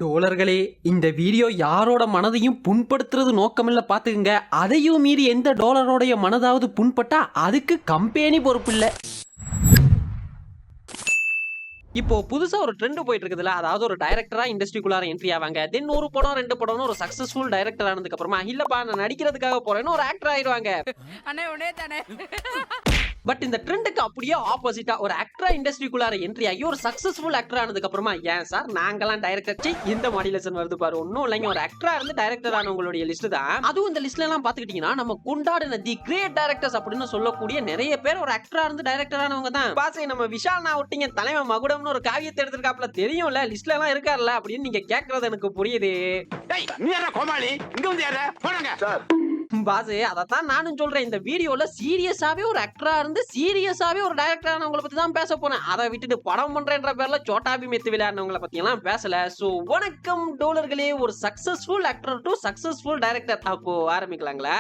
டோலர்களே, இந்த வீடியோ யாரோட மனதையும் புண்படுத்துறது நோக்கமில்ல பாத்துக்குங்க. அதையும் மீறி எந்த டோலரோடைய மனதாவது புண்பட்டா அதுக்கு கம்பெனி பொறுப்பு இல்ல. இப்போ புதுசா ஒரு ட்ரெண்ட் போயிட்டு இருக்குதுல, அதாவது ஒரு டைரக்டரா இண்டஸ்ட்ரிக்குள்ளார என்ட்ரி ஆவாங்க. தென் ஒரு படம் 2 படம்னு ஒரு சக்சஸ்ஃபுல் டைரக்டர் ஆனதுக்கு அப்புறமா இல்லப்பா நான் நடிக்கிறதுக்காக போறேன்னு ஒரு ஆக்டர் ஆயிடுவாங்க. பட் இந்த ட்ரெண்டுக்கு அப்படியே ஆப்போசிட்டா ஒரு ஆக்டரா இண்டஸ்ட்ரிக்குள்ளார என்ட்ரி ஆகி ஒரு சக்சஸ்ஃபுல் ஆக்டர் ஆனதுக்கு அப்புறமா ஏன் சார் நாங்கெல்லாம் டைரக்டர் இந்த மாடுலேஷன் வருது பாரு, ஒன்னும் இல்லைங்க, ஒரு ஆக்டரா இருந்து டைரக்டர் ஆனவங்களுடைய லிஸ்ட் தான். அதுவும் இந்த லிஸ்ட்ல எல்லாம் பாத்துக்கிட்டீங்கன்னா நம்ம கொண்டாடின தி கிரேட் டைரக்டர்ஸ் அப்படின்னு சொல்லக்கூடிய நிறைய பேர் ஒரு ஆக்டரா இருந்து டைரக்டர் ஆனவங்க தான். பாசை நம்ம விஷால் நான் ஒட்டிங்க தலைவன் மகுடம்னு ஒரு காவியத்தை எடுத்திருக்காப்ல, தெரியும்ல லிஸ்ட்ல எல்லாம் இருக்காருல்ல அப்படின்னு நீங்க கேக்குறது எனக்கு புரியுது. பாசு அதத்தான் நானும் சொல்றேன், இந்த வீடியோல சீரியஸாவே ஒரு ஆக்டரா இருந்து சீரியஸாவே ஒரு டைரக்டர் ஆனவங்களை பத்தி தான் பேச போறேன். அதை விட்டுட்டு படம் பண்றேன்ற பேர்ல சோட்டாபி மெத்து விளையாடுனவங்களை பத்தி எல்லாம் பேசல. சோ வணக்கம் டோலர்களே, ஒரு successful actor to successful director. அப்போ ஆரம்பிக்கலாங்களா?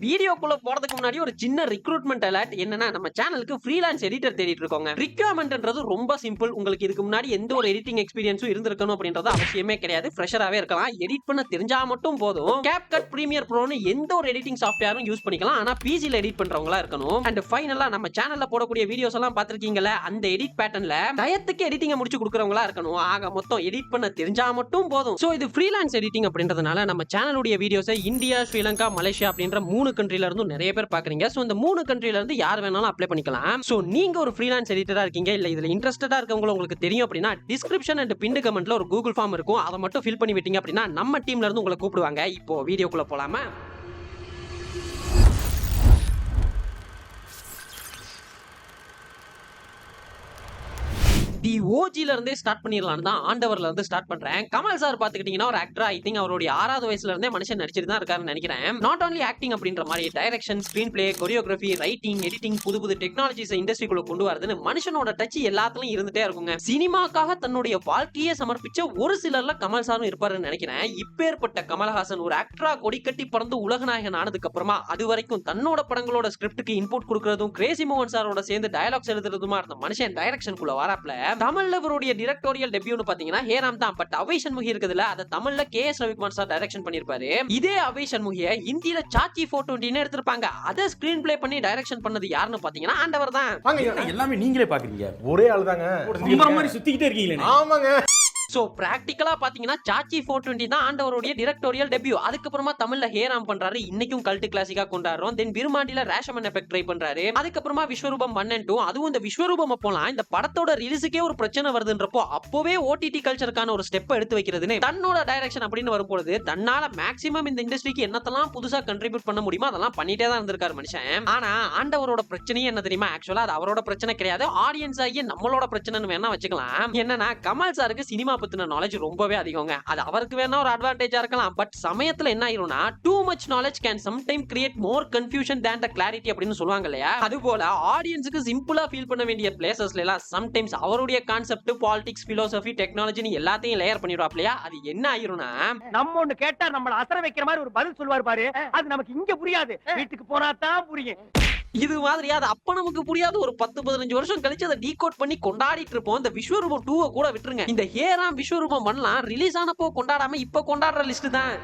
வீடியோக்குள்ள போறதுக்கு முன்னாடி ஒரு சின்ன ரிக்ரூட்மெண்ட் அலர்ட். என்னன்னா நம்ம சேனலுக்கு ஃப்ரீலான்ஸ் எடிட்டர் தேடிட்டு இருக்கோங்க. ரிக்வயர்மென்ட்ன்றது ரொம்ப சிம்பிள். உங்களுக்கு இதுக்கு முன்னாடி எந்த ஒரு எடிட்டிங் எக்ஸ்பீரியன்ஸும் இருந்திருக்கணும் அப்படின்றது அவசியமே கிடையாது. ஃப்ரெஷராவே இருக்கலாம், எடிட் பண்ண தெரிஞ்சா மட்டும் போதும். CapCut Premiere Proன்னு எந்த ஒரு எடிட்டிங் சாஃப்ட்வேரும் யூஸ் பண்ணிக்கலாம். ஆனா பிசில எடிட் பண்றவங்களா இருக்கணும். அண்ட் ஃபைனலா நம்ம சேனல்ல போடக்கூடிய வீடியோஸ் எல்லாம் பாத்திருக்கீங்கல்ல, அந்த எடிட் பேட்டர்ன்ல டயத்துக்கு எடிட்டிங் முடிச்சு கொடுக்கறவங்களா இருக்கணும். ஆக மொத்தம் எடிட் பண்ண தெரிஞ்சா மட்டும் போதும். சோ இது ஃப்ரீலான்ஸ் எடிட்டிங் அப்படின்றதுனால நம்ம சேனலுடைய வீடியோஸை இந்தியா, ஸ்ரீலங்கா, மலேசியா அப்படின்ற 3 கண்ட்ரில இருந்து நிறைய பேர் பாக்குறீங்க. சோ இந்த 3 கண்ட்ரில இருந்து யார் வேணாலும் அப்ளை பண்ணிக்கலாம். சோ நீங்க ஒரு ஃப்ரீலான்ஸ் எடிட்டரா இருக்கீங்க, இல்ல இதுல இன்ட்ரஸ்டடா இருக்கவங்க உங்களுக்கு தெரியும் அப்படின்னா டிஸ்கிரிப்ஷன் அண்ட் பின்ட் கமெண்ட்ல ஒரு கூகுள் ஃபார்ம் இருக்கும். அதை மட்டும் ஃபில் பண்ணி விட்டீங்க அப்படின்னா நம்ம டீம்ல இருந்து உங்களை கூப்பிடுவாங்க. இப்போ வீடியோக்குள்ள போலாமா? தி ஓஜில இருந்தே ஸ்டார்ட் பண்ணிரலாம்னு தான் ஆண்டவர்ல இருந்து ஸ்டார்ட் பண்றேன். கமல் சார் பாத்துக்கிட்டீங்கன்னா ஒரு ஆக்டர், ஐ திங்க் அவருடைய 6வது வயசுல இருந்தே மனுஷன் நடிச்சிட்டு தான் இருக்காருன்னு நினைக்கிறேன். நாட் only ஆக்டிங் அப்படின்ற மாதிரி direction, screen play, choreography, writing, editing, புது புது டெக்னாலஜிஸ் இண்டஸ்ட்ரிக்குள்ள கொண்டு வரதுன்னு மனுஷனோட டச் எல்லாத்துலயும் இருந்துட்டே இருக்குங்க. சினிமாக்காக தன்னுடைய வாழ்க்கையை சமர்ப்பிச்ச ஒரு சிலர்ல கமல் சாரும் இருப்பாருன்னு நினைக்கிறேன். இப்பேற்பட்ட கமல்ஹாசன் ஒரு ஆக்டரா கொடிக்கட்டி பறந்து உலகநாயகன் ஆனதுக்கு அப்புறமா அது வரைக்கும் தன்னோட படங்களோட ஸ்கிரிப்டுக்கு இன்புட் கொடுக்கறதும் கிரேசி மோகன் சாரோட சேர்ந்து டயலாக்ஸ் எழுதுறதுமா இருந்த மனுஷன் டைரக்ஷனுக்குள்ள வராப்ல. தமிழ்ல அவருடைய டைரக்டோரியல் டெபியூன்னு பாத்தீங்கன்னா ஹேராம் தான். பட் அவை சண்முகி இருக்குதுல, அத தமிழ்ல KS ரவிக்குமார் சார் டைரக்ஷன் பண்ணிருப்பாரு. இதே அவை சண்முகியை ஹிந்தில சாச்சி 420 எடுத்திருப்பாங்க. அத ஸ்கிரீன் பிளே பண்ணி டைரக்ஷன் பண்ணது யாருன்னு பாத்தீங்கன்னா ஆண்டவர் தான். எல்லாமே நீங்களே பாக்குறீங்க, ஒரே ஆளு தாங்க. மாதிரி சுத்திக்கிட்டே இருக்கீங்களே. ஆமாங்க. சோ பிராக்டிகலா பாத்தீங்கன்னா சாச்சி 420 தான் ஆண்டவருடைய டைரக்டோரியல் டெபியூ. அதுக்கப்புறமா தமிழ்ல ஹேராம் பண்றாரு, இன்னைக்கும் கல்ட் கிளாசிக்கா கொண்டாடுறோம். தென் விருமாண்டில ரேஷமன் எஃபெக்ட் ட்ரை பண்றாரு. அதுக்கப்புறமா விஸ்வரூபம் 1 and 2, அதுவும் இந்த விஸ்வரூபம் அப்போலாம் இந்த படத்தோட ரிலீஸுக்கே ஒரு பிரச்சனை வருதுன்றப்போ அப்பவே OTT கல்ச்சருக்கான ஒரு ஸ்டெப் எடுத்து வைக்கிறதுன்னு தன்னோட டைரக்ஷன் அப்படின்னு வரும்போது தன்னால மேக்ஸிமம் இந்த இண்டஸ்ட்ரிக்கு என்னத்தெல்லாம் புதுசா கண்ட்ரிபியூட் பண்ண முடியுமோ அதெல்லாம் பண்ணிட்டே தான் இருந்திருக்காரு மனுஷன். ஆனா ஆண்டவரோட பிரச்சனையே என்ன தெரியுமா? ஆக்சுவலா அது அவரோட பிரச்சனை கிடையாது, ஆடியன்ஸ் ஆகிய நம்மளோட பிரச்சனைன்னு வேணா வச்சுக்கலாம். என்னன்னா கமல் சாருக்கு சினிமா பத்தின நாலேஜ் ரொம்பவே அதிகங்க. அது அவருக்கு வேணா ஒரு அட்வான்டேஜா இருக்கலாம். பட் சமயத்துல என்ன ஆயிரும்னா too much knowledge can sometimes create more confusion than the clarity அப்படின்னு சொல்லுவாங்க இல்லையா? அது போல ஆடியன்ஸ்க்கு சிம்பிளா ஃபீல் பண்ண வேண்டிய பிளேசஸ்ல எல்லாம் சம்டைம்ஸ் அவருடைய கான்செப்ட், பாலிடிக்ஸ், பிலோசபி, டெக்னாலஜி இல்லையாத்தையும் லேயர் பண்ணிடுவாப்லையா. அது என்ன ஆயிரும்னா நம்ம ஒண்ணு கேட்டா நம்மள அசர வைக்கிற மாதிரி ஒரு பதில் சொல்வாரு பாரு, அது நமக்கு இங்க புரியாது, வீட்டுக்கு போனா தான் புரியும். இது மாதிரியா அது அப்ப நமக்கு புரியாத ஒரு 10-15 வருஷம் கழிச்சு அதை டீகோட் பண்ணி கொண்டாடிட்டு இருப்போம். இந்த விஸ்வரூபம் 2 கூட விட்டுருங்க, இந்த ஹேராம் விஸ்வரூபம் 1 ரிலீஸ் ஆனப்போ கொண்டாடாம இப்ப கொண்டாடுற லிஸ்ட் தான்.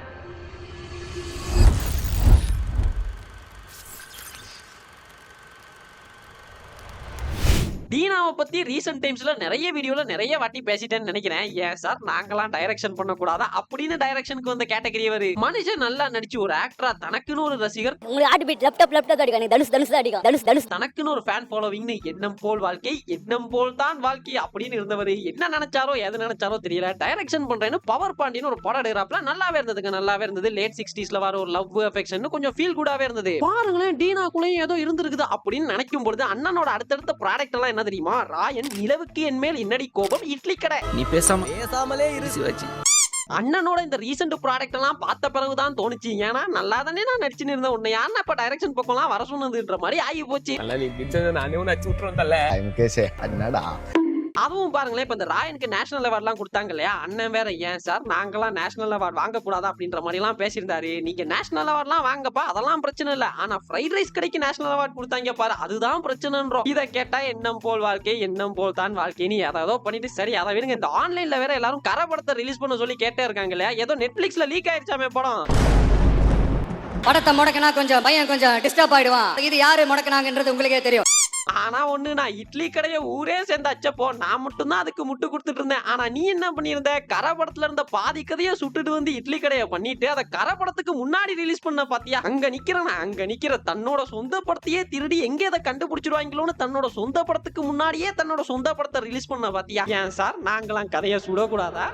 தீனாவை பத்தி ரீசன்ட் டைம்ஸ்ல நிறைய வீடியோல நிறைய வாட்டி பேசிட்டேன்னு நினைக்கிறேன். ஏன் சார் நாங்கெல்லாம் டைரக்ஷன் பண்ண கூடாதா அப்படின்னு டைரக்ஷனுக்கு வந்த கேட்டகரி வரு. மனுஷன் நல்லா நடிச்சு ஒரு ஆக்டரா தனக்குன்னு ஒரு ரசிகர், தனக்குன்னு ஒரு ஃபேன் ஃபாலோவிங்னு எண்ணம் போல் வாழ்க்கை, எண்ணம் போல் தான் வாழ்க்கை அப்படின்னு இருந்தவர் என்ன நினைச்சாரோ எது நினைச்சாரோ தெரியல. டைரக்ஷன் பண்றேன்னு பவர் பாண்டின்னு ஒரு படம் எடுக்கிறாப்ல, நல்லாவே இருந்ததுங்க, நல்லாவே இருந்தது. லேட் 60ஸ்ல வர ஒரு லவ் அஃபெக்ஷன் கொஞ்சம் ஃபீல் குடாவே இருந்தது. பாருங்களேன் டீனாக்குள்ளேயும் ஏதோ இருந்திருக்குது அப்படின்னு நினைக்கும் பொழுது அண்ணனோட அடுத்தடுத்த ப்ராடக்ட் எல்லாம் என்ன தெரியுமா? ராயன், நிலவுக்கு என் மேல் என்னடி கோபம், இட்லி கடை. நீ பேசாமலே இரு சிவாஜி. அண்ணனோட இந்த ரீசெண்ட் ப்ராடக்ட் எல்லாம் பார்த்த பிறகுதான் தோணுச்சு, ஏன்னா நல்லா தானே நான் நடிச்சுன்னு இருந்தேன், உன்னை யாருன்னா இப்ப டைரக்ஷன் பக்கம்லாம் வர சொன்னதுன்ற மாதிரி ஆகி போச்சு. அதுவும் பாருங்களேன், இப்ப இந்த ராயனுக்கு நேஷனல் அவார்ட்லாம் கொடுத்தாங்க இல்லையா, அண்ணன் வேற ஏன் சார் நாங்களாம் நேஷனல் அவார்ட் வாங்க கூடாதா அப்படின்ற மாதிரி எல்லாம் பேசியிருந்தாரு. நீங்க நேஷனல் அவார்ட்லாம் வாங்கப்பா, அதெல்லாம் பிரச்சனை இல்ல, ஆனா ஃப்ரைட் ரைஸ் கடைக்கு நேஷனல் அவார்ட் கொடுத்தாங்க பாரு, அதுதான் பிரச்சனைன்றோம். இதை கேட்டா எண்ணம் போல் வாழ்க்கை, எண்ணம் போல் தான் வாழ்க்கைன்னு ஏதோ பண்ணிட்டு சரி அதை விடுங்க. இந்த ஆன்லைன்ல வேற எல்லாரும் கரை படத்தை ரிலீஸ் பண்ண சொல்லி கேட்டே இருக்காங்க இல்லையா, ஏதோ நெட்ஃபிளிக்ஸ்ல லீக் ஆயிடுச்சாமே படம். படத்தை முடக்கினா கொஞ்சம் பையன் கொஞ்சம் டிஸ்டர்ப் ஆயிடுவான். இது யாரு முடக்கினாங்கன்றது உங்களுக்கே தெரியும். ஆனா ஒண்ணு, நான் இட்லி கடைய ஊரே சேர்ந்து அச்சப்போ நான் மட்டும் தான் அதுக்கு முட்டு கொடுத்துட்டு இருந்தேன். ஆனா நீ என்ன பண்ணிருந்த, கரை படத்துல இருந்த பாதி கதையை சுட்டுட்டு வந்து இட்லி கடைய பண்ணிட்டு அதை கரை படத்துக்கு முன்னாடி ரிலீஸ் பண்ண பாத்தியா. அங்க நிக்கிற தன்னோட சொந்த படத்தையே திருடி எங்க அதை கண்டுபிடிச்சிருவாங்களோன்னு தன்னோட சொந்த படத்துக்கு முன்னாடியே தன்னோட சொந்த படத்தை ரிலீஸ் பண்ண பாத்தியா. ஏன் சார் நாங்களாம் கதையை சுடக்கூடாதா?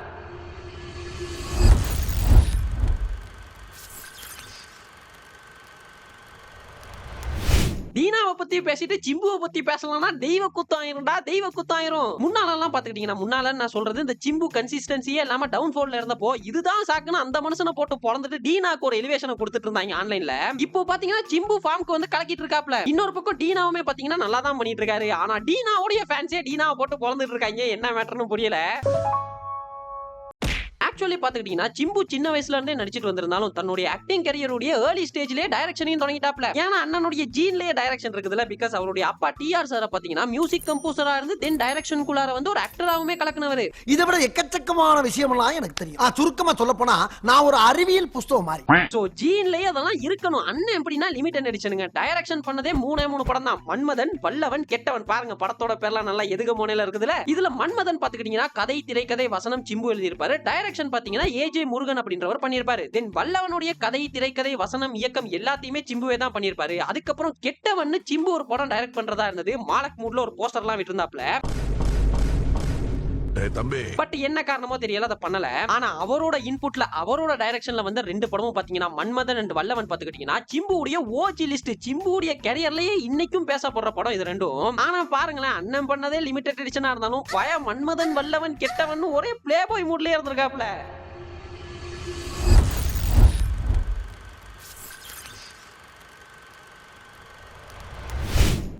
தீனாவை பத்தி பேசிட்டு சிம்புவை பத்தி பேசலாம்னா தெய்வ குத்தாயிரும்டா, தெய்வ குத்தாயிரும். முன்னாலெல்லாம் பாத்துக்கிட்டீங்கன்னா, முன்னால நான் சொல்றது இந்த சிம்பு கன்சிஸ்டன்சியே இல்லாம டவுன் ஃபால்ல இருந்தப்போ இதுதான் சாக்குன்னு அந்த மனுஷனை போட்டு பொழந்துட்டு டீனாக்கு ஒரு எலிவேஷனை கொடுத்துட்டு இருந்தாங்க ஆன்லைன்ல. இப்போ பாத்தீங்கன்னா சிம்பு ஃபார்முக்கு வந்து கலக்கிட்டு இருக்காப்ல. இன்னொரு பக்கம் டீனாவுமே பாத்தீங்கன்னா நல்லா தான் பண்ணிட்டு இருக்காரு. ஆனா டீனாவுடைய ஃபேன்ஸே டீனாவை போட்டு பொழந்துட்டு இருக்காங்க. என்ன மேட்டர்னு புரியல. ஆக்சுவலி பாத்துக்கிட்டீங்கன்னா சிம்பு சின்ன வயசுல இருந்தே நடிச்சிட்டு வந்திருந்தாலும் தன்னுடைய ஆக்டிங் கரியருடைய ஏர்லி ஸ்டேஜ்லயே டைரக்ஷனையும் தொடங்கிட்டாப்ல. ஏன்னா அண்ணனுடைய ஜீன்லயே டைரக்ஷன் இருக்குதுல. பிகாஸ் அவருடைய அப்பா டிஆர் சார் பாத்தீங்கன்னா மியூசிக் கம்போசரா இருந்து தென் டைரக்ஷனுக்குள்ளார வந்து ஒரு ஆக்டராவுமே கலக்குனவரு. இதை விட எக்கச்சக்கமான விஷயம்லாம் எனக்கு தெரியும். சுருக்கமா சொல்ல போனா நான் ஒரு அறிவியல் புஸ்தகம் மாதிரி. சோ ஜீன்லயே அதெல்லாம் இருக்கணும். அண்ணன் எப்படின்னா லிமிட்டட் எடிஷனுங்க. டைரக்ஷன் பண்ணதே 3 படம் தான். மன்மதன், வல்லவன், கெட்டவன். பாருங்க படத்தோட பேர்லாம் நல்லா எதுக மோனையில இருக்குதுல. இதுல மன்மதன் பாத்துக்கிட்டீங்கன்னா கதை, திரைக்கதை, வசனம் சிம்பு எழுதியிருப்பாரு. டைரக்ஷன் பாத்தீங்கன்னா ஏஜே முருகன் அப்படின்றவர் பண்ணிருப்பாரு. தென் வல்லவனுடைய கதை, திரைக்கதை, வசனம், இயக்கம் எல்லாத்தையுமே சிம்புவே தான் பண்ணிருப்பாரு. அதுக்கப்புறம் கெட்டவன் சிம்பு ஒரு படம் டைரக்ட் பண்றதா இருந்தது. மாலக் மூட்ல ஒரு போஸ்டர்லாம் விட்டுருந்தாப்ல. பட் என்ன காரணமோ தெரியல அதை பண்ணல. ஆனா அவரோட இன்புட்ல அவரோட டைரக்ஷன்ல வந்து 2 படமும் பாத்தீங்கன்னா மன்மதன் அண்ட் வல்லவன் பாத்துக்கிட்டீங்கன்னா சிம்புடைய ஓஜி லிஸ்ட், சிம்புடைய கேரியர்லயே இன்னைக்கும் பேசப்படுற படம் இது ரெண்டும். ஆனா பாருங்களேன், அண்ணன் பண்ணதே லிமிடெட் எடிஷனா இருந்தாலும் பய மன்மதன், வல்லவன், கெட்டவன் ஒரே பிளே பாய் மூட்லயே இருந்திருக்காப்ல.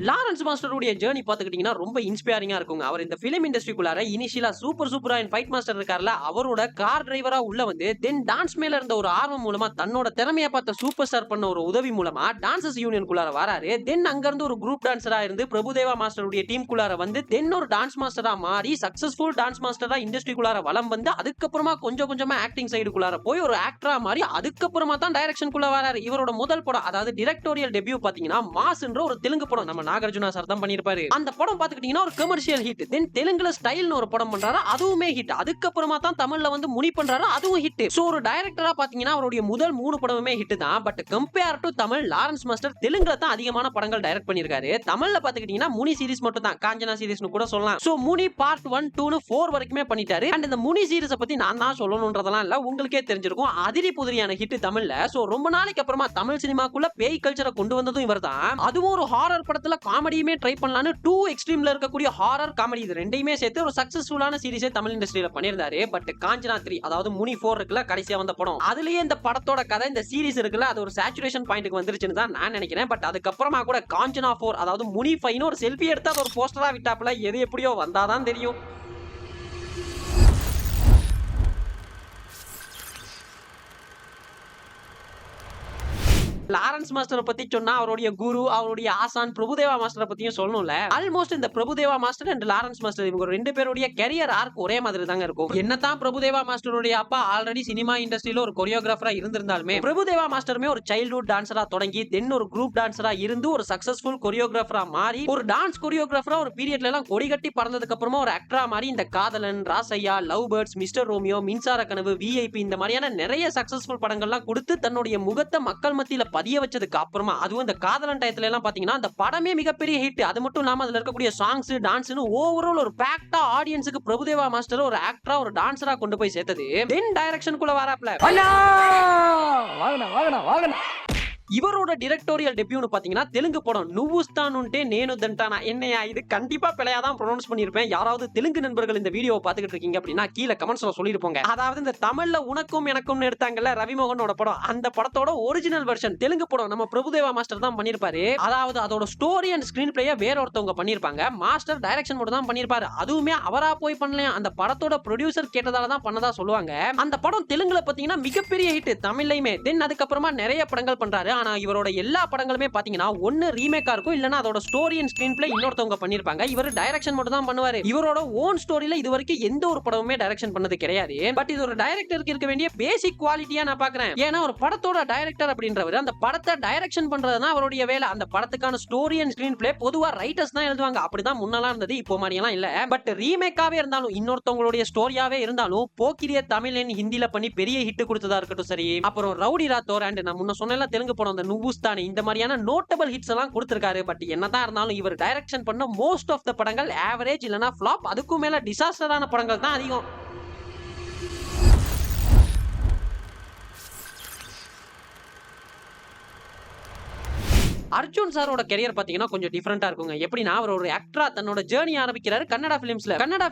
லாரன்ஸ் மாஸ்டருடைய ஜர்னி பாத்துக்கிட்டீங்கன்னா ரொம்ப இன்ஸ்பைரிங்கா இருக்குங்க. அவர் இந்த பிலிம் இண்டஸ்ட்ரிக்குள்ளார இனிஷியலா சூப்பரா ஃபைட் மாஸ்டர் இருக்கார்ல, அவரோட கார் டிரைவரா உள்ள வந்து தென் டான்ஸ் மேல இருந்த ஒரு ஆர்வம் மூலமா தன்னோட திறமையை பார்த்த சூப்பர் ஸ்டார் பண்ண ஒரு உதவி மூலமா டான்சர்ஸ் யூனியனுக்குள்ளார வராரு. தென் அங்க இருந்து ஒரு குரூப் டான்சரா இருந்து பிரபுதேவா மாஸ்டருடைய டீமுக்குள்ளார வந்து தென் ஒரு டான்ஸ் மாஸ்டரா மாறி சக்சஸ்ஃபுல் டான்ஸ் மாஸ்டரா இண்டஸ்ட்ரிக்குள்ளார வலம் வந்து அதுக்கப்புறமா கொஞ்சமா ஆக்டிங் சைடுக்குள்ளார போய் ஒரு ஆக்டரா மாறி அதுக்கப்புறமா தான் டைரக்ஷனுக்குள்ள வராரு. இவரோட முதல் படம் அதாவது டிரெக்டோரியல் டெபியூ பாத்தீங்கன்னா மாஸ்ன்ற ஒரு தெலுங்கு படம். நம்ம நாகார்ஜுனா சார் தான் பண்ணிருப்பாரு. அந்த படம் பாத்துக்கிட்டீங்கன்னா ஒரு கமர்ஷியல் ஹிட். தென் தெலுங்குல ஸ்டைல்னு ஒரு படம் பண்றாரு, அதுவுமே ஹிட். அதுக்கப்புறமா தான் தமிழ்ல வந்து முனி பண்றாரு, அதுவும் ஹிட். சோ ஒரு டைரக்டரா பாத்தீங்கன்னா அவருடைய முதல் 3 படமுமே ஹிட் தான். But compare to Tamil, Lawrence master தெலுங்குல தான் அதிகமான படங்கள் டைரக்ட் பண்ணிருக்காரு. தமிழ்ல பாத்துக்கிட்டீங்கன்னா முனி சீரிஸ் மட்டும் தான், காஞ்சனா சீரிஸ்னு கூட சொல்லலாம். சோ முனி பார்ட் 1, 2, 4 வரைக்குமே பண்ணிட்டாரு. அண்ட் இந்த முனி சீரிஸை பத்தி நான் தான் சொல்லணும்ன்றதெல்லாம் இல்ல, உங்களுக்கே தெரிஞ்சிருக்கும். அதிரி புதிரியான ஹிட் தமிழ்ல. சோ ரொம்ப நாளைக்கு அப்புறமா தமிழ் சினிமாக்குள்ள பேய் கல்ச்சரை கொண்டு வந்ததும் இவர் தான். அதுவும் ஒரு ஹாரர் படத்துல காமெடியுமே ட்ரை பண்ணலாம்னு 2 எக்ஸ்ட்ரீம்ல இருக்கக்கூடிய ஹாரர் காமெடி இது ரெண்டையுமே சேர்த்து ஒரு சக்சஸ்ஃபுல்லான சீரிஸே தமிழ் இண்டஸ்ட்ரியில பண்ணிருந்தாரு. பட் காஞ்சனா 3 அதாவது முனி 4 இருக்குல்ல, கடைசியா வந்த படம், அதுலயே இந்த படத்தோட கதை இந்த சீரிஸ் இருக்குல்ல, அது ஒரு சேச்சுரேஷன் பாயிண்ட்க்கு வந்துருச்சுன்னு தான் நான் நினைக்கிறேன். பட் அதுக்கப்புறமா கூட காஞ்சனா 4 அதாவது முனி 5 ஒரு செல்ஃபி எடுத்து அது ஒரு போஸ்டரா விட்டாப்ல. எது எப்படியோ வந்தாதான் தெரியும். லாரன்ஸ் மாஸ்டரை பத்தி சொன்னா அவருடைய குரு, அவருடைய ஆசான் பிரபுதேவா மாஸ்டரை பத்தியும் சொல்லணும்ல. ஆல்மோஸ்ட் இந்த Prabhudeva master and Lawrence master இவங்க 2 பேருடைய கரியர் ஆர்க் ஒரே மாதிரி தாங்க இருக்கும். என்னதான் பிரபுதேவா மாஸ்டருடைய அப்பா ஆல்ரெடி சினிமா இண்டஸ்ட்ரியில ஒரு கொரியோகிராஃபரா இருந்திருந்தாலுமே பிரபுதேவா மாஸ்டருமே ஒரு சைல்ட்ஹுட் டான்சரா தொடங்கி தென் ஒரு குரூப் டான்சரா இருந்து ஒரு சக்சஸ்ஃபுல் கொரியோகிராஃபரா மாறி ஒரு டான்ஸ் கொரியோகிராஃபரா ஒரு பீரியட்ல எல்லாம் கொடி கட்டி பறந்ததுக்கு அப்புறமா ஒரு ஆக்டரா மாறி இந்த காதலன், Rasaiah, love birds, mister Romeo, மின்சார கனவு, விஐபி இந்த மாதிரியான நிறைய சக்சஸ்ஃபுல் படங்கள்லாம் கொடுத்து தன்னுடைய முகத்தை மக்கள் மத்தியில பதிய வச்சதுக்கு அப்புறமா அதுவும் இந்த காதலன் டயத்துல எல்லாம் பாத்தீங்கன்னா அந்த படமே மிகப்பெரிய ஹிட். அது மட்டும் இல்லாம அதுல இருக்கக்கூடிய சாங்ஸ், டான்ஸ்னு ஓவரால் ஒரு பேக்டா ஆடியன்ஸுக்கு பிரபுதேவா மாஸ்டர் ஒரு ஆக்டரா ஒரு டான்சரா கொண்டு போய் சேர்த்தது. தென் டைரக்ஷனுக்குள்ள வராப்ல இவரோட டிரெக்டோரியல் டெபியூன்னு பாத்தீங்கன்னா தெலுங்கு படம் நுவுஸ்தான் உண்டே நேனு தண்டானா. என்னையா இது கண்டிப்பா பிழையா தான் ப்ரொனவுன்ஸ் பண்ணிருப்பேன். யாராவது தெலுங்கு நண்பர்கள் இந்த வீடியோவை பாத்துக்கிட்டு இருக்கீங்க அப்படின்னா கீழே கமெண்ட்ஸ்ல சொல்லிருப்போங்க. அதாவது இந்த தமிழ்ல உனக்கும் எனக்கும் எடுத்தாங்கல்ல ரவிமோகனோட படம், அந்த படத்தோட ஒரிஜினல் வெர்ஷன் தெலுங்கு படம் நம்ம பிரபுதேவா மாஸ்டர் தான் பண்ணிருப்பாரு. அதாவது அதோட ஸ்டோரி அண்ட் ஸ்கிரீன் பிளேய வேற ஒருத்தவங்க பண்ணிருப்பாங்க. மாஸ்டர் டைரக்ஷன் மட்டும் தான் பண்ணிருப்பாரு. அதுவுமே அவரா போய் பண்ணல, அந்த படத்தோட ப்ரொடியூசர் கேட்டதால தான் பண்ணதா சொல்லுவாங்க. அந்த படம் தெலுங்குல பாத்தீங்கன்னா மிகப்பெரிய ஹிட், தமிழ்லயுமே. தென் அதுக்கப்புறமா நிறைய படங்கள் பண்றாரு. ஆனா இவரோட எல்லா படங்களுமே பாத்தீங்கன்னா ஒன்னு ரீமேக்கா இருக்கும், இல்லனா அதோட ஸ்டோரி அண்ட் ஸ்கிரீன் பிளே இன்னொருத்தவங்க பண்ணிருப்பாங்க. இவர் டைரக்ஷன் மட்டும் தான் பண்ணுவாரு. இவரோட ஓன் ஸ்டோரியில இதுவரைக்கும் எந்த ஒரு படமுமே டைரக்ஷன் பண்ணது கிடையாது. பட் இது ஒரு டைரக்டருக்கு இருக்க வேண்டிய பேசிக் குவாலிட்டியா நான் பாக்குறேன். ஏன்னா ஒரு படத்தோட டைரக்டர் அப்படின்றவர் அந்த படத்தை டைரக்ஷன் பண்றதுதான் அவருடைய வேலை. அந்த படத்துக்கான ஸ்டோரி அண்ட் ஸ்கிரீன் பிளே பொதுவா ரைட்டர்ஸ் தான் எழுதுவாங்க. அப்படிதான் முன்னலாம் இருந்தது, இப்போ மாதிரி எல்லாம் இல்ல. பட் ரீமேக்காவே இருந்தாலும் இன்னொருத்தவங்களுடைய ஸ்டோரியாவே இருந்தாலும் போக்கிரிய தமிழ் அண்ட் ஹிந்தில பண்ணி பெரிய ஹிட் கொடுத்ததா இருக்கட்டும் சரி, அப்புறம் ரவுடி ராத்தோர் அண்ட் நான் முன்ன சொன்ன தெலுங்கு படம் அந்த நுவுஸ்தானி, இந்த மாதிரியான நோட்டபிள் ஹிட்ஸ் எல்லாம் கொடுத்திருக்காரு. பட் என்னதான் இருந்தாலும் இவர் டைரக்ஷன் பண்ண மோஸ்ட் ஆஃப் த படங்கள் ஆவரேஜ் இல்லனா ஃபிளாப், அதுக்கும் மேல டிசாஸ்டரான படங்கள் தான் அதிகம். அர்ஜுன் சாரோட கெரியர் பாத்தீங்கன்னா கொஞ்சம் டிஃபரெண்டா இருக்குங்க. எப்படின்னா அவர் ஒரு ஆக்டரா தன்னோட ஜேர்னி ஆரம்பிக்கிறாரு கன்னடா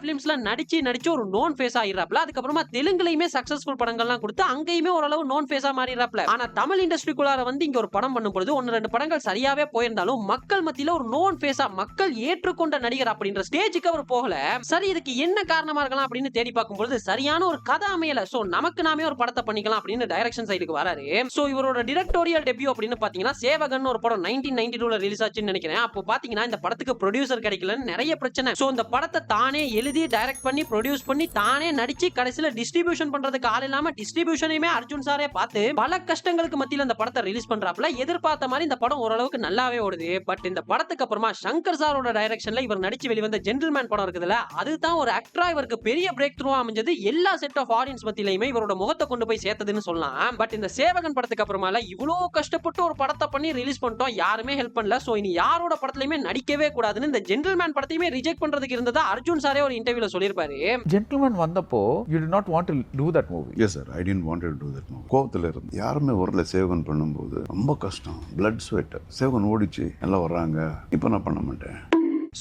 பிலிம்ஸ்ல நடிச்சு ஒரு நோன் ஃபேஸ் ஆயிராப்ல. அதுக்கப்புறமா தெலுங்குலயுமே சக்சஸ்ஃபுல் படங்கள்லாம் கொடுத்து அங்கேயுமே ஓரளவு நோன் ஃபேஸா மாறிறாப்ல. ஆனா தமிழ் இண்டஸ்ட்ரிக்குள்ளார வந்து இங்க ஒரு படம் பண்ணும்போது ஒன்னு ரெண்டு படங்கள் சரியாவே போயிருந்தாலும் மக்கள் மத்தியில ஒரு நோன் ஃபேஸா மக்கள் ஏற்றுக்கொண்ட நடிகர் அப்படின்ற ஸ்டேஜுக்கு அவர் போகல. சரி, இதுக்கு என்ன காரணமா இருக்கலாம் அப்படின்னு தேடி பார்க்கும்போது சரியான ஒரு கதை அமையல. சோ நமக்கு நாமே ஒரு படத்தை பண்ணிக்கலாம் அப்படின்னு டைரக்ஷன் சைடுக்கு வராரு. சோ இவரோட டிரெக்டோரியல் டெபியூ அப்படின்னு பாத்தீங்கன்னா சேவகன் ஒரு படம் 1992ல ரிலீஸ் ஆச்சுன்னு நினைக்கிறேன். அப்போ பாத்தீங்கன்னா இந்த படத்துக்கு ப்ரொடியூசர் கிடைக்கலன்னு நிறைய பிரச்சனை. சோ இந்த படத்தை தானே எழுதி டைரக்ட் பண்ணி ப்ரொடியூஸ் பண்ணி தானே நடிச்சு கடைசில டிஸ்ட்ரிபியூஷன் பண்றதுக்கு ஆள் இல்லாம டிஸ்ட்ரிபியூஷனையுமே அர்ஜுன் சாரே பார்த்து பல கஷ்டங்களுக்கு மத்தியில இந்த படத்தை ரிலீஸ் பண்றாப்ல. எதிர்பார்த்த மாதிரி இந்த படம் ஓரளவுக்கு நல்லாவே ஓடுது. பட் இந்த படத்துக்கு அப்புறமா சங்கர் சாரோட டைரக்ஷன்ல இவர் நடிச்சு வெளிவந்த ஜென்டில்மேன் படம் இருக்குதுல, அதுதான் ஒரு ஆக்டரா இவருக்கு பெரிய பிரேக் த்ரூ அமைஞ்சது. எல்லா செட் ஆஃப் ஆடியன்ஸ் மத்தியிலயுமே இவரோட முகத்தை கொண்டு போய் சேர்த்ததுன்னு சொல்லலாம். பட் இந்த சேவகன் படத்துக்கு அப்புறமா இவ்வளவு கஷ்டப்பட்டு ஒரு படத்தை பண்ணி ரிலீஸ் பண்ணிட்டோம், யாருமே ஹெல்ப் பண்ணல. சோ இனி யாரோட படத்துலயுமே நடிக்கவே கூடாதுன்னு இந்த ஜென்டில்மேன் படத்தையுமே ரிஜெக்ட் பண்றதுக்கு இருந்ததா அர்ஜுன் சாரே ஒரு இன்டர்வியூல சொல்லிருப்பாரு. ஜென்டில்மேன் வந்தப்போ you did not want to do that movie. Yes sir, I didn't want to do that movie. கோவத்துல இருந்து யாருமே வரல. சேவகன் பண்ணும்போது ரொம்ப கஷ்டம், blood sweat. சேவகன் ஓடிச்சு எல்லாம் வர்றாங்க, இப்போ நான் பண்ண மாட்டேன்.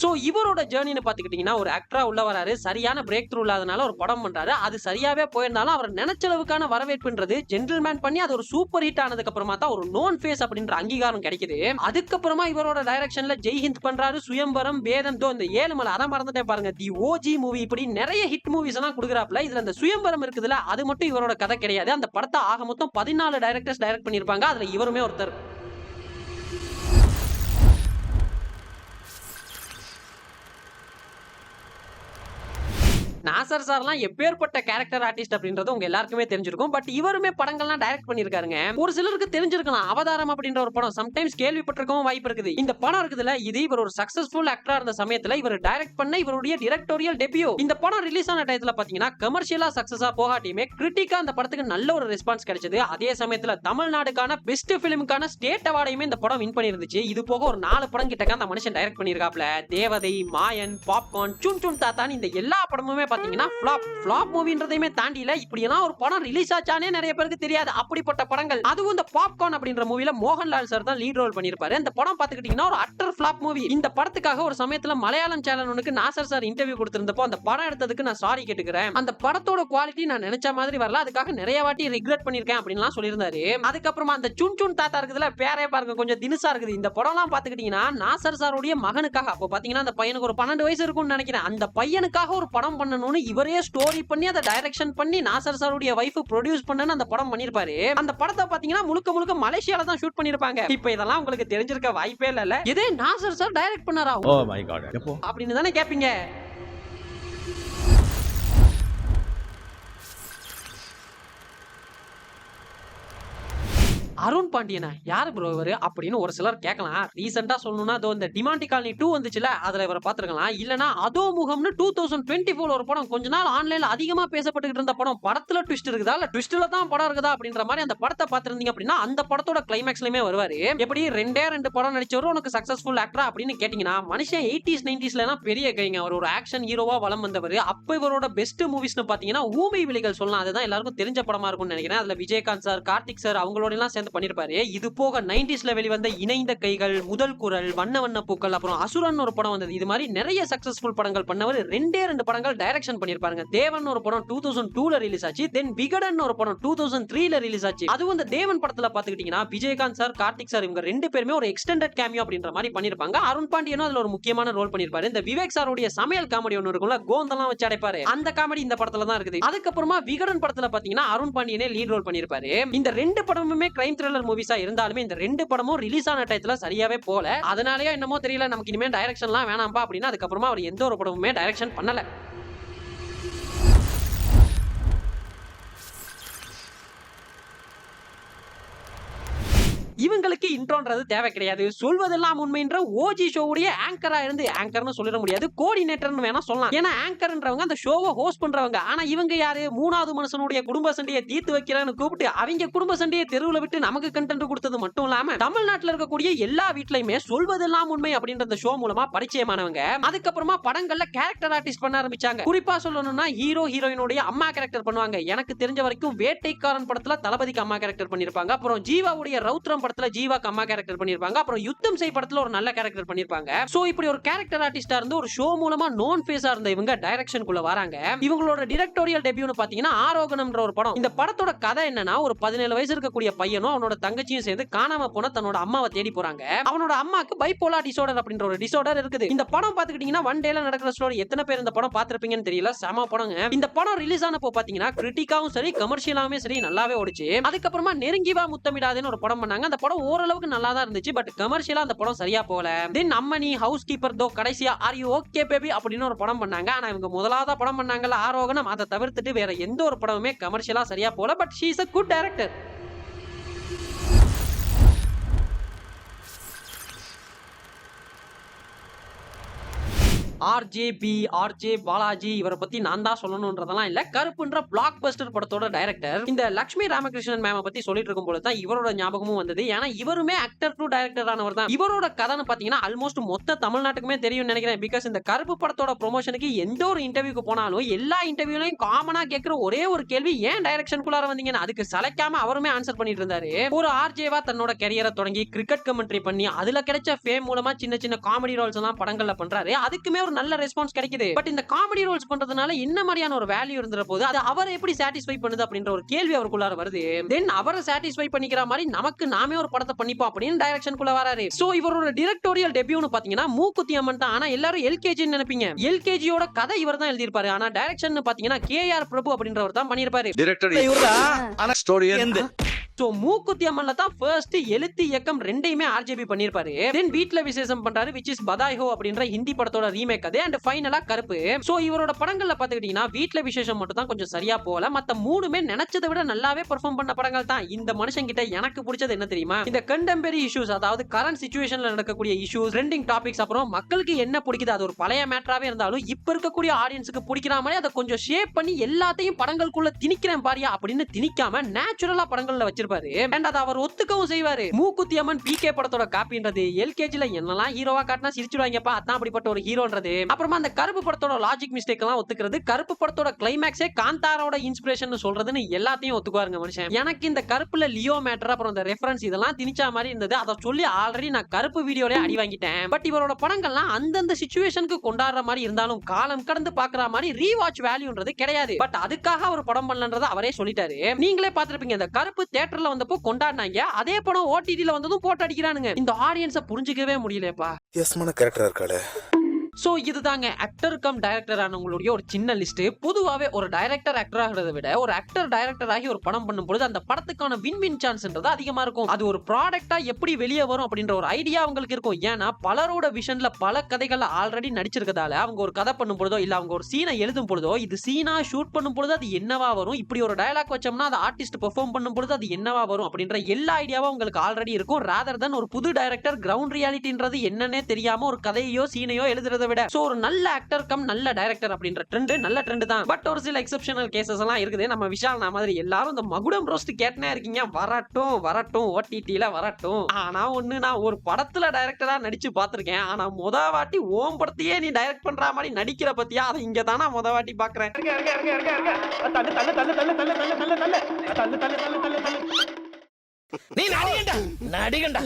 சோ இவரோட ஜேர்னின்னு பாத்துக்கிட்டீங்கன்னா ஒரு ஆக்டரா உள்ள வராரு, சரியான பிரேக் த்ரூ இல்லாதனால ஒரு படம் பண்றாரு. அது சரியாவே போயிருந்தாலும் அவர் நினைச்ச அளவுக்கான வரவேற்புன்றது ஜென்டில்மேன் பண்ணி அது ஒரு சூப்பர் ஹிட் ஆனதுக்கு அப்புறமா தான் ஒரு நோன் ஃபேஸ் அப்படின்ற அங்கீகாரம் கிடைக்குது. அதுக்கப்புறமா இவரோட டைரக்ஷன்ல ஜெய்ஹிந்த் பண்றாரு, சுயம்பரம், வேதம், இந்த ஏழுமலை, அதை மறந்துட்டேன் பாருங்க, தி ஓஜி மூவி, இப்படி நிறைய ஹிட் மூவிஸ் எல்லாம் கொடுக்குறாப்ல. இதுல அந்த சுயம்பரம் இருக்குதுல, அது மட்டும் இவரோட கதை கிடையாது. அந்த படத்தை ஆக மொத்தம் 14 டைரக்டர்ஸ் டைரக்ட் பண்ணிருப்பாங்க, அதுல இவருமே ஒருத்தர். நாசர் சார்லாம் எப்பேற்பட்ட கேரக்டர் ஆர்டிஸ்ட் அப்படின்றது உங்க எல்லாருக்குமே தெரிஞ்சிருக்கும். பட் இவருமே படங்கள்லாம் டைரக்ட் பண்ணிருக்காருங்க. ஒரு சிலருக்கு தெரிஞ்சிருக்கலாம், அவதாரம் அப்படின்ற ஒரு படம் சம்டைம்ஸ் கேள்விப்பட்டிருக்கவும் வாய்ப்பு இருக்குது. இந்த படம் இருக்குதுல, இது இவர் ஒரு சக்சஸ்ஃபுல் ஆக்டரா இருந்த சமயத்துல இவர் டைரக்ட் பண்ண இவருடைய டிரெக்டோரியல் டெபியூ. இந்த படம் ரிலீஸ் ஆன டயத்துல பாத்தீங்கன்னா கமர்ஷியலா சக்சஸா போகாட்டியுமே கிரிட்டிக்கா அந்த படத்துக்கு நல்ல ஒரு ரெஸ்பான்ஸ் கிடைச்சது. அதே சமயத்துல தமிழ்நாடுக்கான பெஸ்ட் பிலிமுக்கான ஸ்டேட் அவார்டையுமே இந்த படம் வின் பண்ணிருந்துச்சு. இது போக ஒரு 4 படம் கிட்டக்க அந்த மனுஷன் டைரக்ட் பண்ணிருக்காப்ல. தேவதை, மாயன், பாப்கார்ன், சுன் சுன் தாத்தான், இந்த எல்லா படமுமே பாத்தீங்கன்னா ஃப்ளாப் மூவின்றதையுமே தாண்டில இப்படி எல்லாம் ஒரு படம் ரிலீஸ் ஆச்சானே நிறைய பேருக்கு தெரியாது. அப்படிப்பட்ட படங்கள். அதுவும் இந்த பாப்கார்ன் அப்படின்ற மூவில மோகன்லால் சார் தான் லீட் ரோல் பண்ணிருப்பாரு. இந்த படம் பாத்துக்கிட்டீங்கன்னா ஒரு அட்டர் ஃப்ளாப் மூவி. இந்த படத்துக்காக ஒரு சமயத்துல மலையாளம் சேனல் ஒன்னுக்கு நாசர் சார் இன்டர்வியூ கொடுத்திருந்தப்போ அந்த படம் எடுத்ததுக்கு நான் சாரி கேட்டுக்கிறேன், அந்த படத்தோட குவாலிட்டி நான் நினைச்ச மாதிரி வரல, அதுக்காக நிறைய வாட்டி ரிக்ரெட் பண்ணிருக்கேன் அப்படின்லாம் சொல்லியிருந்தாரு. அதுக்கப்புறமா அந்த சுன் சுன் தாத்தா இருக்குதுல, பேரே பாருங்க கொஞ்சம் தினுசா இருக்குது. இந்த படம் எல்லாம் பாத்துக்கிட்டீங்கன்னா நாசர் சாருடைய மகனுக்காக, அப்போ பாத்தீங்கன்னா அந்த பையனுக்கு ஒரு 12 வயசு இருக்கும்னு நினைக்கிறேன், அந்த பையனுக்காக ஒரு படம் பண்ணணும்னு இவரே ஸ்டோரி பண்ணி அதை டைரக்ஷன் பண்ணி நாசர் சாருடைய வைஃப் ப்ரொடியூஸ் பண்ணனு அந்த படம் பண்ணிருப்பாரு. அந்த படத்தை பாத்தீங்கன்னா முழுக்க மலேசியால தான் ஷூட் பண்ணிருப்பாங்க. இப்போ இதெல்லாம் உங்களுக்கு தெரிஞ்சிருக்க வாய்ப்பே இல்ல. இதே நாசர் சார் டைரக்ட் பண்ணாரா அப்படின்னு தானே கேப்பீங்க. அருண் பாண்டியனா யாரு ப்ரோ இவரு அப்படின்னு ஒரு சிலர் கேட்கலாம். ரீசெண்டா சொல்லணும்னா அதோ இந்த டிமாண்டி காலனி 2 வந்துச்சுல, அதுல இவரை பாத்துருக்கலாம். இல்லனா அதோ முகம்னு 2024 ஒரு படம் கொஞ்ச நாள் ஆன்லைன்ல அதிகமா பேசப்பட்டுக்கிட்டு இருந்த படம். படத்துல ட்விஸ்ட் இருக்குதா இல்ல ட்விஸ்ட்ல தான் படம் இருக்குதா அப்படின்ற மாதிரி அந்த படத்தை பாத்துருந்தீங்க அப்படின்னா அந்த படத்தோட கிளைமேக்ஸ்லயுமே வருவாரு. எப்படி 2 படம் நடிச்சவரு உனக்கு சக்சஸ்ஃபுல் ஆக்டரா அப்படின்னு கேட்டீங்கன்னா மனுஷன் 80s 90sல எல்லாம் பெரிய கைங்க. அவர் ஒரு ஆக்ஷன் ஹீரோவா வலம் வந்தவர். அப்ப இவரோட பெஸ்ட் மூவிஸ்னு பாத்தீங்கன்னா ஊமை விழிகள் சொல்லலாம். அதுதான் எல்லாருக்கும் தெரிஞ்ச படமா இருக்கும்னு நினைக்கிறேன். அதுல விஜயகாந்த் சார், கார்த்திக் சார் அவங்களோட எல்லாம் சேர்ந்து சேர்ந்து பண்ணிருப்பாரு. இது போக 90sல வெளிவந்த இணைந்த கைகள், முதல் குரல், வண்ண வண்ண பூக்கள், அப்புறம் அசுரன் ஒரு படம் வந்தது. இது மாதிரி நிறைய சக்சஸ்ஃபுல் படங்கள் பண்ணவர். 2 படங்கள் டைரக்ஷன் பண்ணிருப்பாருங்க. தேவன் ஒரு படம் 2002ல ரிலீஸ் ஆச்சு. தென் விகடன் ஒரு படம் 2003ல ரிலீஸ் ஆச்சு. அதுவும் இந்த தேவன் படத்துல பாத்துக்கிட்டீங்கன்னா விஜயகாந்த் சார், கார்த்திக் சார் இவங்க 2 பேருமே ஒரு எக்ஸ்டெண்டட் கேமியோ அப்படின்ற மாதிரி பண்ணிருப்பாங்க. அருண் பாண்டியனும் அதுல ஒரு முக்கியமான ரோல் பண்ணிருப்பாரு. இந்த விவேக் சாரோட சமையல் காமெடி ஒன்னு இருக்கும்ல, கோந்தெல்லாம் வச்சு அடைப்பாரு, அந்த காமெடி இந்த படத்துல தான் இருக்குது. அதுக்கப்புறமா விகடன் படத்துல பாத்தீங்கன்னா அருண் பாண்டியனே லீட் ரோல் பண்ணிருப்பாரு. இந்த 2 படமுமே கிரைம் த்ரில்லர் மூவிஸா இருந்தாலுமே இந்த 2 படமும் ரிலீஸ் ஆன டயத்துல சரியாவே போல. அதனாலயே என்னமோ தெரியல, நமக்கு இனிமே டைரக்ஷன்லாம் வேணாம்பா அப்படின்னு அதுக்கப்புறமா அவர் எந்த ஒரு படமுமே டைரக்ஷன் பண்ணல. இவங்களுக்கு இன்ட்ரோன்றது தேவை கிடையாது. சொல்வதெல்லாம் உண்மைன்ற ஓஜி ஷோவுடைய ஆங்கரா இருந்து, ஆங்கர்னு சொல்லிட முடியாது, கோஆர்டினேட்டர்னு வேணா சொல்லலாம். ஏன்னா ஆங்கர்ன்றவங்க அந்த ஷோவை ஹோஸ்ட் பண்றவங்க. ஆனா இவங்க யாரு? மூணாவது மனுஷனுடைய குடும்ப சண்டையை தீர்த்து வைக்கிறேன்னு கூப்பிட்டு அவங்க குடும்ப சண்டையை தெருவுல விட்டு நமக்கு கண்டென்ட் கொடுத்தது மட்டும் இல்லாம தமிழ்நாட்டுல இருக்கக்கூடிய எல்லா வீட்லயுமே சொல்வதெல்லாம் உண்மை அப்படின்ற அந்த ஷோ மூலமா பரிச்சயமானவங்க. அதுக்கப்புறமா படங்கள்ல கேரக்டர் ஆர்டிஸ்ட் பண்ண ஆரம்பிச்சாங்க. குறிப்பா சொல்லணும்னா ஹீரோ ஹீரோயினுடைய அம்மா கேரக்டர் பண்ணுவாங்க. எனக்கு தெரிஞ்ச வரைக்கும் வேட்டைக்காரன் படத்துல தளபதிக்கு அம்மா கேரக்டர் பண்ணிருப்பாங்க. அப்புறம் ஜீவாவுடைய ரவுத்ரம் படத்துல ஜீவாக்கு அம்மா கேரக்டர் பண்ணிருப்பாங்க. அப்புறம் யுத்தம் செய் படத்துல ஒரு நல்ல கேரக்டர் பண்ணிருப்பாங்க. சோ இப்படி ஒரு கேரக்டர் ஆர்டிஸ்டா இருந்து ஒரு ஷோ மூலமா நோன் ஃபேஸா இருந்த இவங்க டைரக்ஷனுக்குள்ள வராங்க. இவங்களோட டைரக்டோரியல் டெபியூன்னு பாத்தீங்கன்னா ஆரோகணம்ன்ற ஒரு படம். இந்த படத்தோட கதை என்னன்னா, ஒரு 17 வயசு இருக்கக்கூடிய பையனும் அவனோட தங்கச்சியும் சேர்ந்து காணாம போன தன்னோட அம்மாவை தேடி போறாங்க. அவனோட அம்மாக்கு பைபோலார் டிசார்டர் அப்படின்ற ஒரு டிசார்டர் இருக்குது. இந்த படம் பாத்துக்கிட்டீங்கன்னா ஒன் டேல நடக்கிற ஸ்டோரி. எத்தனை பேர் இந்த படம் பாத்திருப்பீங்கன்னு தெரியல, செம படங்க. இந்த படம் ரிலீஸ் ஆனப்போ பாத்தீங்கன்னா கிரிட்டிக்காவும் சரி கமர்ஷியலாவுமே சரி நல்லாவே ஓடிச்சு. அதுக்கப்புறமா நெருங்கிவா முத்தமிடாதேன்னு ஒரு படம் பண்ணாங்க. அந்த படம் ஓரளவுக்கு நல்லா தான் இருந்துச்சு. பட் கமர்ஷியலா அந்த படம் சரியா போல. தென் அம்மனி, ஹவுஸ் கீப்பர் தோ, கடைசியா ஆர் யூ ஓகே பேபி அப்படின்னு ஒரு படம் பண்ணாங்க. ஆனா இவங்க முதலாவது படம் பண்ணாங்கல்ல ஆரோகணம், அதை தவிர்த்துட்டு வேற எந்த ஒரு படமுமே கமர்ஷியலா சரியா போல. But she is a good director. RJ Balaji இவரை பத்தி நான் தான் சொல்லணும்ன்றதெல்லாம் இல்ல. கருப்புன்ற பிளாக் பஸ்டர் படத்தோட டைரக்டர். இந்த லட்சுமி ராமகிருஷ்ணன் மேம பத்தி சொல்லிட்டு இருக்கும் போது தான் இவரோட ஞாபகமும் வந்தது. ஏன்னா இவருமே ஆக்டர் டு டைரக்டர் ஆனவர் தான். இவரோட கதைன்னு பாத்தீங்கன்னா ஆல்மோஸ்ட் மொத்த தமிழ்நாட்டுக்குமே தெரியும் நினைக்கிறேன். பிகாஸ் இந்த கருப்பு படத்தோட ப்ரொமோஷனுக்கு எந்த ஒரு இன்டர்வியூக்கு போனாலும் எல்லா இன்டர்வியூலையும் காமனா கேட்கிற ஒரே ஒரு கேள்வி, ஏன் டைரக்ஷனுக்குள்ளார வந்தீங்கன்னு. அதுக்கு சளைக்காம அவருமே ஆன்சர் பண்ணிட்டு இருந்தாரு. ஒரு ஆர்ஜேவா தன்னோட கரியரை தொடங்கி கிரிக்கெட் கமெண்ட்ரி பண்ணி அதுல கிடைச்ச ஃபேம் மூலமா சின்ன சின்ன காமெடி ரோல்ஸ் எல்லாம் படங்கள்ல பண்றாரு. அதுக்குமே ஒரு நல்ல ரெஸ்பான்ஸ் கிடைக்குது. பட் இந்த காமெடி ரோல்ஸ் பண்றதுனால என்ன மாதிரியான ஒரு வேல்யூ இருந்துற போது அது அவரை எப்படி சாட்டிஸ்ஃபை பண்ணுது அப்படின்ற ஒரு கேள்வி அவருக்குள்ளார வருது. தென் அவரை சாட்டிஸ்ஃபை பண்ணிக்கிற மாதிரி நமக்கு நாமே ஒரு படத்தை பண்ணிப்போம் அப்படின்னு டைரக்ஷனுக்குள்ள வராரு. சோ இவரோட டைரக்டோரியல் டெபியூன்னு பாத்தீங்கன்னா மூக்குத்தி அம்மன் தான். ஆனா எல்லாரும் எல்கேஜின்னு நினைப்பீங்க. எல்கேஜியோட கதை இவர் தான் எழுதியிருப்பாரு. ஆனா டைரக்ஷன் பாத்தீங்கன்னா KR பிரபு அப்படின்றவர் தான் பண்ணிருப்பாரு. டைரக்டர் இவரா, ஆனா ஸ்டோரி எந்த சோ மூக்குத்தி அம்மன்ல தான் ஃபர்ஸ்ட் எழுத்து இயக்கம் ரெண்டையுமே ஆர்ஜேபி பண்ணிருப்பாரு. தென் வீட்ல விசேஷம் பண்றாரு, which is பதாய் ஹோ அப்படின்ற ஹிந்தி படத்தோட ரீமேக் அது. அண்ட் ஃபைனலா கருப்பு. சோ இவரோட படங்கள்ல பாத்துக்கிட்டீங்கன்னா வீட்ல விசேஷம் மட்டும் தான் கொஞ்சம் சரியா போல. மத்த மூணுமே நினைச்சதை விட நல்லாவே பெர்ஃபார்ம் பண்ண படங்கள் தான். இந்த மனுஷன் கிட்ட எனக்கு பிடிச்சது என்ன தெரியுமா, இந்த கண்டெம்பரரி இஷ்யூஸ், அதாவது கரண்ட் சிச்சுவேஷன்ல நடக்கக்கூடிய இஷ்யூஸ், ட்ரெண்டிங் டாபிக்ஸ், அப்புறம் மக்களுக்கு என்ன பிடிக்குது, அது ஒரு பழைய மேட்டராவே இருந்தாலும் இப்ப இருக்கக்கூடிய ஆடியன்ஸுக்கு பிடிக்கிற மாதிரி அதை கொஞ்சம் ஷேப் பண்ணி எல்லாத்தையும் படங்களுக்குள்ள திணிக்கிறேன் பாரியா அப்படின்னு திணிக்காம நேச்சுரலா படங்கள்ல வச்சிருப்பாரு. அண்ட் அதை அவர் ஒத்துக்கவும் செய்வாரு. மூக்குத்தி அம்மன் PK படத்தோட காப்பின்றது. எல்கேஜில என்னெல்லாம் ஹீரோவா காட்டினா சிரிச்சுடுவாங்கப்பா, அதான் அப்படிப்பட்ட ஒரு ஹீரோன்றது. அப்புறமா அந்த கருப்பு படத்தோட லாஜிக் மிஸ்டேக் எல்லாம் ஒத்துக்கிறது. கருப்பு படத்தோட கிளைமேக்ஸே காந்தாரோட இன்ஸ்பிரேஷன் சொல்றதுன்னு எல்லாத்தையும் ஒத்துக்குவாருங்க மனுஷன். எனக்கு இந்த கருப்புல லியோ மேட்டர், அப்புறம் இந்த ரெஃபரன்ஸ் இதெல்லாம் திணிச்சா மாதிரி இருந்தது. அதை சொல்லி ஆல்ரெடி நான் கருப்பு வீடியோல அடி வாங்கிட்டேன். பட் இவரோட படங்கள்லாம் அந்தந்த சிச்சுவேஷனுக்கு கொண்டாடுற மாதிரி இருந்தாலும் காலம் கடந்து பாக்குற மாதிரி ரீவாட்ச் வேல்யூன்றது கிடையாது. பட் அதுக்காக அவர் படம் பண்ணலன்றதை அவரே சொல்லிட்டாரு. நீங்களே பாத்துருப்பீங்க, இந்த கருப்பு தியேட்டர்ல வந்தப்போ கொண்டாடினாங்க, அதே படம் OTT-ல வந்ததும் போட்டு அடிக்கிறானுங்க. இந்த ஆடியன்ஸை புரிஞ்சுக்கவே முடியலப்பா. வித்தியாசமான கேரக்டரா இருக்காளே. சோ இதுதாங்க ஆக்டர் கம் டைரக்டர் ஆனவங்களுடைய ஒரு சின்ன லிஸ்ட். பொதுவாவே ஒரு டைரக்டர் ஆக்டர் ஆகிறத விட ஒரு ஆக்டர் டைரக்டர் ஆகி ஒரு படம் பண்ணும்போது அந்த படத்துக்கான வின் சான்ஸ்ன்றது அதிகமா இருக்கும். அது ஒரு ப்ராடக்டா எப்படி வெளியே வரும் அப்படின்ற ஒரு ஐடியா அவங்களுக்கு இருக்கும். ஏன்னா பலரோட விஷன்ல பல கதைகள் ஆல்ரெடி நடிச்சிருக்கதால அவங்க ஒரு கதை பண்ணும் பொழுதோ இல்ல அவங்க ஒரு சீனை எழுதும் பொழுதோ இது சீனா ஷூட் பண்ணும் பொழுது அது என்னவா வரும், இப்படி ஒரு டயலாக் வச்சோம்னா அது ஆர்டிஸ்ட் பெர்ஃபார்ம் பண்ணும் பொழுது அது என்னவா வரும் அப்படின்ற எல்லா ஐடியாவும் உங்களுக்கு ஆல்ரெடி இருக்கும். ராதர் தன் ஒரு புது டைரக்டர் கிரவுண்ட் ரியாலிட்டின்றது என்னன்னே தெரியாம ஒரு கதையோ சீனையோ எழுதுறத விட சோ ஒரு நல்ல ஆக்டர் கம் நல்ல டைரக்டர் அப்படின்ற ட்ரெண்ட் நல்ல ட்ரெண்ட் தான். பட் ஒரு சில எக்ஸெப்ஷனல் கேசஸ் எல்லாம் இருக்குது. நம்ம விஷால் நான் மாதிரி எல்லாரும் இந்த மகுடம் ரோஸ்ட் கேட்டனே இருக்கீங்க. வரட்டும் வரட்டும், OTT-ல வரட்டும். ஆனா ஒண்ணு, நான் ஒரு படத்துல டைரக்டரா நடிச்சு பாத்திருக்கேன். ஆனா முத வாட்டி ஓம் படத்தையே நீ டைரக்ட் பண்ற மாதிரி நடிக்கிற பத்தியா, அதை இங்க தானா முத வாட்டி பாக்குறேன். நீ நடிகண்டா நடிகண்டா.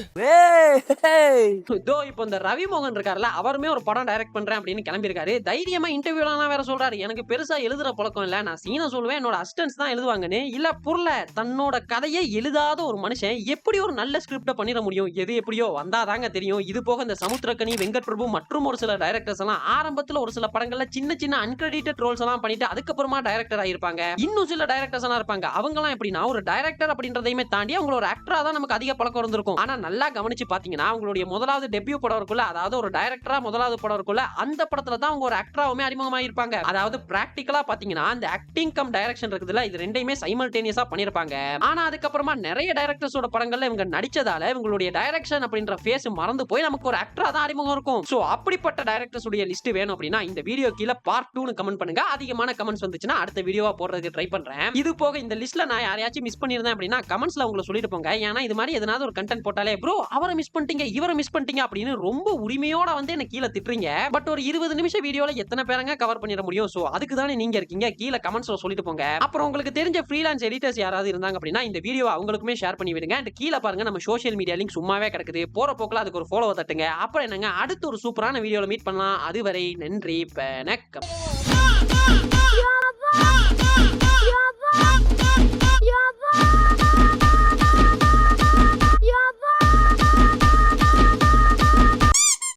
இதோ இப்போ இந்த ரவி மோகன் இருக்காருல்ல, அவருமே ஒரு படம் டைரக்ட் பண்றேன் அப்படின்னு கிளம்பியிருக்காரு. தைரியமா இன்டர்வியூலாம் வேற சொல்றாரு, எனக்கு பெருசா எழுதுற பழக்கம் இல்ல, நான் சீனை சொல்லுவேன், என்னோட அசிஸ்டன்ஸ் தான் எழுதுவாங்கன்னு. இல்ல புரியல, தன்னோட கதையை எழுதாத ஒரு மனுஷன் எப்படி ஒரு நல்ல ஸ்கிரிப்ட பண்ணிட முடியும்? எது எப்படியோ வந்தாதாங்க தெரியும். இது போக இந்த சமுத்திரக்கனி, வெங்கட் பிரபு மற்றும் ஒரு சில டைரக்டர்ஸ் எல்லாம் ஆரம்பத்துல ஒரு சில படங்கள்ல சின்ன சின்ன அன்கிரெடிட்டட் ரோல்ஸ் எல்லாம் பண்ணிட்டு அதுக்கப்புறமா டைரக்டர் ஆயிருப்பாங்க. இன்னும் சில டைரக்டர்ஸ் எல்லாம் இருப்பாங்க, அவங்க எல்லாம் எப்படின்னா ஒரு டைரக்டர் அப்படின்றதையுமே தாண்டி அவங்க ஒரு ஆக்டரா தான் நமக்கு அதிக பழக்கம் இருந்திருக்கும். ஆனா நல்லா கவனிச்சு பாத்தீங்கன்னா அவங்களுடைய முதலாவது டெபியூ படம் இருக்குல்ல, அதாவது ஒரு டைரக்டரா முதலாவது படம் இருக்குல்ல, அந்த படத்துல தான் அவங்க ஒரு ஆக்டராவுமே அறிமுகமாயிருப்பாங்க. அதாவது பிராக்டிகலா பாத்தீங்கன்னா அந்த ஆக்டிங் கம் டைரக்ஷன் இருக்குதுல, இது ரெண்டையுமே சைமல்டேனியஸா பண்ணிருப்பாங்க. ஆனா அதுக்கப்புறமா நிறைய டைரக்டர்ஸோட படங்கள்ல இவங்க நடிச்சதால இவங்களுடைய டைரக்ஷன் அப்படின்ற ஃபேஸ் மறந்து போய் நமக்கு ஒரு ஆக்டரா தான் அறிமுகம் இருக்கும். சோ அப்படிப்பட்ட டைரக்டர்ஸ் உடைய லிஸ்ட் வேணும் அப்படின்னா இந்த வீடியோ கீழ பார்ட் 2 னு கமெண்ட் பண்ணுங்க. அதிகமான கமெண்ட்ஸ் வந்துச்சுன்னா அடுத்த வீடியோவா போடுறதுக்கு ட்ரை பண்றேன். இது போக இந்த லிஸ்ட்ல நான் யாரையாச்சும் மிஸ் பண்ணிருந்தேன் அப்படின்னா கமெண்ட்ஸ்ல உங்களை சொல்லிட்டு போங்க. ஏன்னா இது மாதிரி எதனாவது ஒரு கண்டென்ட் போட்டாலே ப்ரோ அவரை மிஸ் பண்ணிட்டீங்க இவரை மிஸ் பண்ணிட்டீங்க அப்படின்னு ரொம்ப உரிமையோட வந்து என்ன கீழே திட்டுறீங்க. பட் ஒரு 20 நிமிஷம் வீடியோல எத்தனை பேரங்க கவர் பண்ணிட முடியும்? சோ அதுக்கு தானே நீங்க இருக்கீங்க. கீழே கமெண்ட்ஸ்ல சொல்லிட்டு போங்க. அப்புறம் உங்களுக்கு தெரிஞ்ச ஃப்ரீலான்ஸ் எடிட்டர்ஸ் யாராவது இருந்தாங்க அப்படின்னா இந்த வீடியோ அவங்களுக்குமே ஷேர் பண்ணி விடுங்க. அண்ட் கீழே பாருங்க நம்ம சோஷியல் மீடியா லிங்க் சும்மாவே கிடக்குது, போற போக்குல அதுக்கு ஒரு ஃபாலோ தட்டுங்க. அப்புறம் என்னங்க அடுத்த ஒரு சூப்பரான வீடியோல மீட் பண்ணலாம். அதுவரை நன்றி, வணக்கம்.